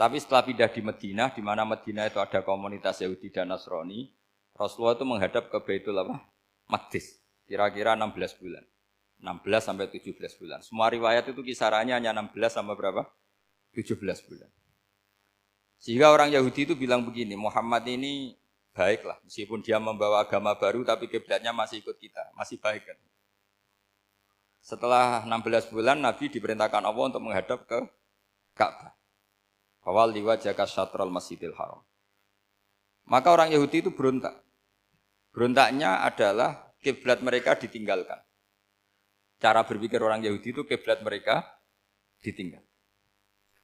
Tapi setelah pindah di Madinah, di mana Madinah itu ada komunitas Yahudi dan Nasrani, Rasulullah itu menghadap ke Baitul Maqdis, kira-kira 16 bulan. 16 sampai 17 bulan. Semua riwayat itu kisarannya hanya 16 sampai berapa? 17 bulan. Sehingga orang Yahudi itu bilang begini, Muhammad ini baiklah, meskipun dia membawa agama baru, tapi kiblatnya masih ikut kita, masih baik kan. Setelah 16 bulan, Nabi diperintahkan Allah untuk menghadap ke Ka'bah. Awal liwajhaka syatrul masjidil haram. Maka orang Yahudi itu berontak. Berontaknya adalah kiblat mereka ditinggalkan. Cara berpikir orang Yahudi itu kiblat mereka ditinggal.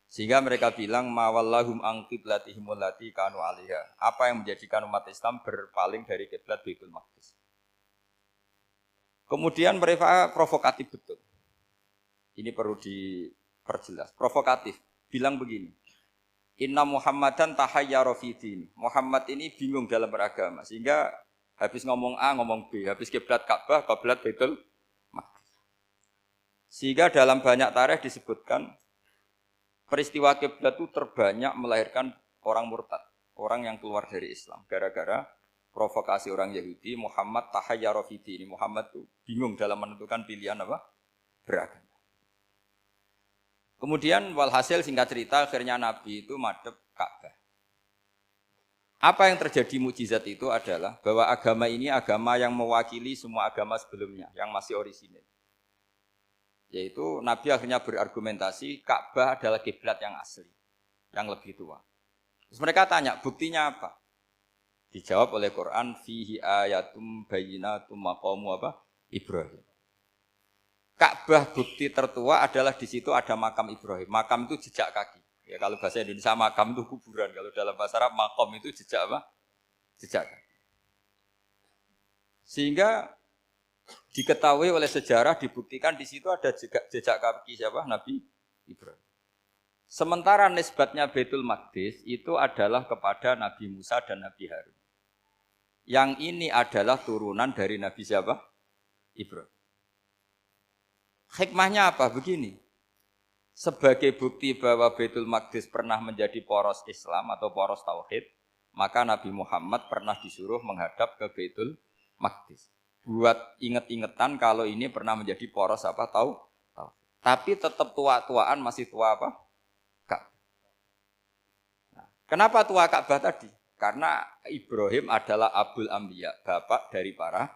Sehingga mereka bilang mawallahum an qiblatihim allati kanu 'alaiha. Apa yang menjadikan umat Islam berpaling dari kiblat Baitul Maqdis. Kemudian mereka provokatif betul. Ini perlu diperjelas. Provokatif. Bilang begini. Inna Muhammadan tahayyara fi dini. Muhammad ini bingung dalam beragama. Sehingga habis ngomong A, ngomong B. Habis kiblat Ka'bah, kiblat Baitul Maqdis. Sehingga dalam banyak tarikh disebutkan peristiwa kiblat itu terbanyak melahirkan orang murtad, orang yang keluar dari Islam gara-gara provokasi orang Yahudi. Muhammad tahayyara fi dini. Muhammad itu bingung dalam menentukan pilihan apa? Beragama. Kemudian walhasil singkat cerita akhirnya Nabi itu madhep Ka'bah. Apa yang terjadi mukjizat itu adalah bahwa agama ini agama yang mewakili semua agama sebelumnya yang masih orisinil. Yaitu Nabi akhirnya berargumentasi Ka'bah adalah kiblat yang asli, yang lebih tua. Terus mereka tanya, buktinya apa? Dijawab oleh Quran, fihi ayatum bayyinatum maqamu apa? Ibrahim. Ka'bah bukti tertua adalah di situ ada makam Ibrahim. Makam itu jejak kaki. Ya kalau bahasa Indonesia makam itu kuburan. Kalau dalam bahasa Arab makom itu jejak apa? Jejak kaki. Sehingga diketahui oleh sejarah dibuktikan di situ ada jejak kaki siapa? Nabi Ibrahim. Sementara nisbatnya Baitul Maqdis itu adalah kepada Nabi Musa dan Nabi Harun. Yang ini adalah turunan dari Nabi siapa? Ibrahim. Hikmahnya apa? Begini, sebagai bukti bahwa Baitul Maqdis pernah menjadi poros Islam atau poros Tauhid, maka Nabi Muhammad pernah disuruh menghadap ke Baitul Maqdis. Buat inget-ingetan kalau ini pernah menjadi poros apa? Tauhid. Tapi tetap tua-tuaan masih tua apa? Ka'bah. Nah, kenapa tua Ka'bah tadi? Karena Ibrahim adalah Abul Anbiya, bapak dari para.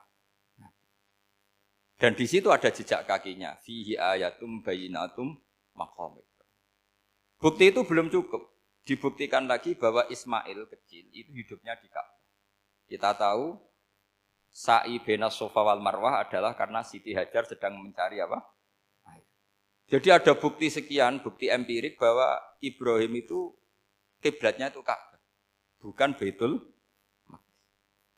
Dan di situ ada jejak kakinya. Fihi ayatum bayyinatum maqam. Bukti itu belum cukup. Dibuktikan lagi bahwa Ismail kecil itu hidupnya di Ka'bah. Kita tahu sa'i bainas Shafa wal Marwah adalah karena Siti Hajar sedang mencari apa? Air. Jadi ada bukti sekian, bukti empirik bahwa Ibrahim itu kiblatnya itu Ka'bah, bukan Baitul.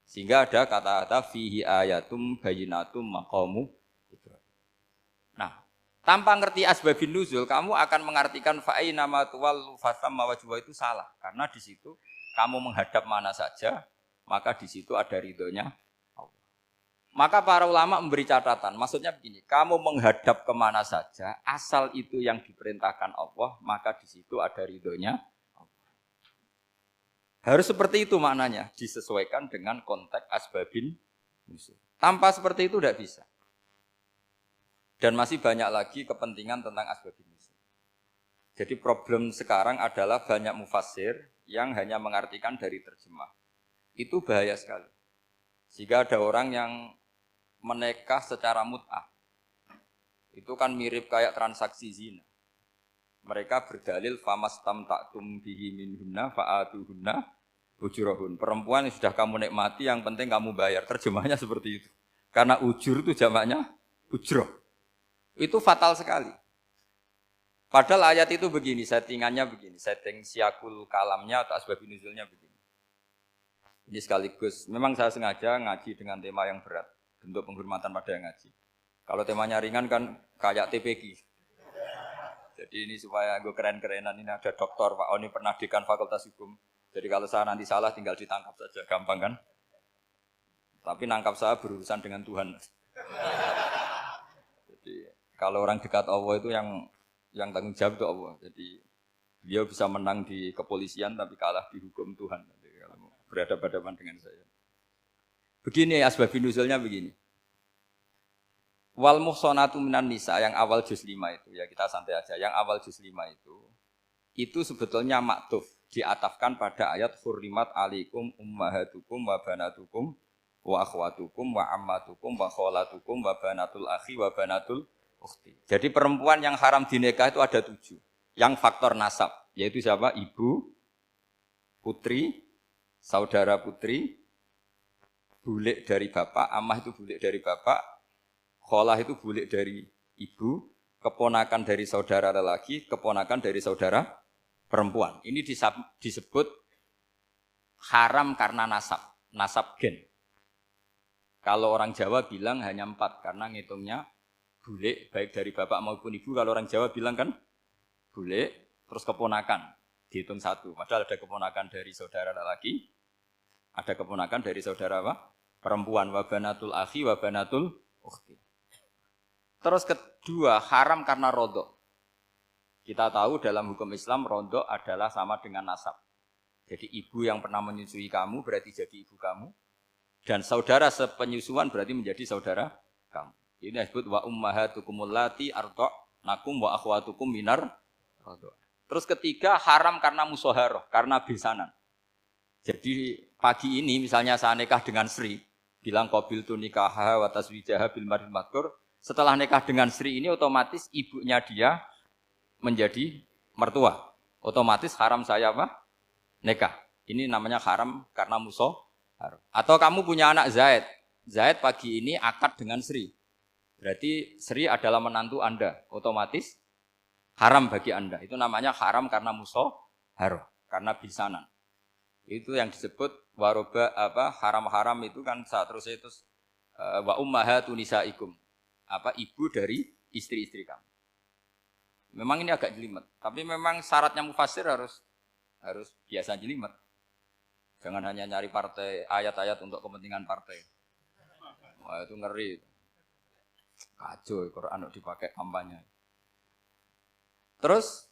Sehingga ada kata-kata fihi ayatum bayyinatum maqamu Ibrahim. Nah, tanpa ngerti asbabun nuzul, kamu akan mengartikan fa'ina ma tuwallu fasamma wajhu itu salah. Karena di situ kamu menghadap mana saja, maka di situ ada ridhonya Allah. Maka para ulama memberi catatan, maksudnya begini, kamu menghadap kemana saja, asal itu yang diperintahkan Allah, maka di situ ada ridhonya. Harus seperti itu maknanya, disesuaikan dengan konteks asbabin nuzul. Tanpa seperti itu tidak bisa. Dan masih banyak lagi kepentingan tentang asbabin nuzul. Jadi problem sekarang adalah banyak mufassir yang hanya mengartikan dari terjemah. Itu bahaya sekali. Sehingga ada orang yang menikah secara mut'ah. Itu kan mirip kayak transaksi zina. Mereka berdalil famastamta'tum bihi minhunna fa'atuhunna ujurahun. Perempuan yang sudah kamu nikmati yang penting kamu bayar. Terjemahnya seperti itu. Karena ujur itu jamaknya ujroh. Itu fatal sekali. Padahal ayat itu begini, settingannya begini, setting siakul kalamnya atau asbabun nuzulnya begini. Ini sekaligus, memang saya sengaja ngaji dengan tema yang berat, bentuk penghormatan pada yang ngaji. Kalau temanya ringan kan kayak TPG. Jadi ini supaya gue keren-kerenan, ini ada doktor Pak Oni pernah dekan Fakultas Hukum. Jadi kalau saya nanti salah tinggal ditangkap saja, gampang kan? Tapi nangkap saya berurusan dengan Tuhan. Jadi kalau orang dekat Allah itu yang tanggung jawab itu Allah. Jadi Beliau bisa menang di kepolisian tapi kalah di hukum Tuhan. Kalau berhadapan-hadapan dengan saya. Begini asbabun nuzulnya begini. Wal muhsanatu minan nisa yang awal juz 5 itu ya kita santai aja. Yang awal juz 5 itu sebetulnya maktuf diatafkan pada ayat hurrimat alaikum ummahatukum wa banatukum wa akhwatukum wa ammatukum wa kholatukum wa banatul akhi wa banatul ukhti. Jadi perempuan yang haram dinikah itu ada 7. Yang faktor nasab, yaitu siapa? Ibu, putri, saudara putri, bulik dari bapak, amah itu bulik dari bapak, kholah itu bulik dari ibu, keponakan dari saudara lelaki, keponakan dari saudara perempuan. Ini disebut haram karena nasab, nasab gen. Kalau orang Jawa bilang hanya 4 karena ngitungnya bulik baik dari bapak maupun ibu. Kalau orang Jawa bilang kan bulik terus keponakan dihitung 1. Padahal ada keponakan dari saudara lelaki, ada keponakan dari saudara apa? Perempuan. Wa banatul akhi wa banatul ukhti. Terus kedua haram karena rodok. Kita tahu dalam hukum Islam rodok adalah sama dengan nasab. Jadi ibu yang pernah menyusui kamu berarti jadi ibu kamu. Dan saudara sepenyusuan berarti menjadi saudara kamu. Ini disebut wa ummahatukumul lati arda'nakum wa akhwatukum minar rodok. Terus ketiga haram karena musoharoh, karena besanan. Jadi pagi ini misalnya saya nikah dengan Sri, bilang qabil tu nikaha wa taswijaha bil maril madkur. Setelah nikah dengan Sri ini otomatis ibunya dia menjadi mertua. Otomatis haram saya apa? Nikah. Ini namanya haram karena musoharoh. Atau kamu punya anak Zaid. Zaid pagi ini akad dengan Sri. Berarti Sri adalah menantu Anda. Otomatis haram bagi Anda. Itu namanya haram karena musoharoh, karena bisanan. Itu yang disebut waroba apa haram-haram itu kan seterusnya itu wa ummahatu nisaikum. Apa ibu dari istri-istri kamu. Memang ini agak jelimet, tapi memang syaratnya mufassir harus biasa jelimet. Jangan hanya nyari partai ayat-ayat untuk kepentingan partai. Wah itu ngeri. Kacau Quran dipakai kampanye. Terus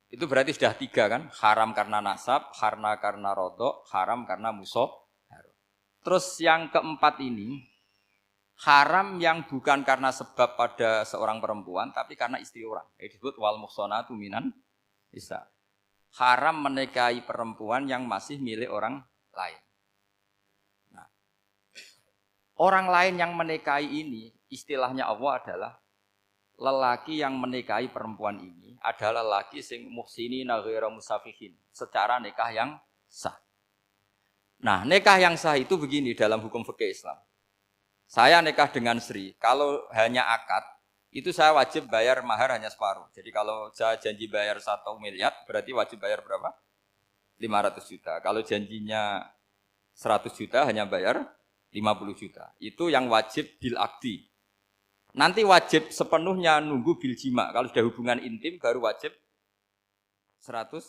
itu berarti sudah 3 kan? Haram karena nasab, karena rodok, haram karena musoharoh. Terus yang keempat ini haram yang bukan karena sebab pada seorang perempuan, tapi karena istri orang. Ini disebut wal muhsanatu minan nisa. Haram menikahi perempuan yang masih milik orang lain. Nah, orang lain yang menikahi ini, istilahnya Allah adalah lelaki yang menikahi perempuan ini adalah lelaki sing muhsinina ghairu musafihin, secara nikah yang sah. Nah, nikah yang sah itu begini dalam hukum fikih Islam. Saya nikah dengan Sri, kalau hanya akad, itu saya wajib bayar mahar hanya separuh. Jadi kalau saya janji bayar 1 miliar, berarti wajib bayar berapa? 500 juta. Kalau janjinya 100 juta, hanya bayar 50 juta. Itu yang wajib bil akdi. Nanti wajib sepenuhnya nunggu bil jima. Kalau sudah hubungan intim, baru wajib 100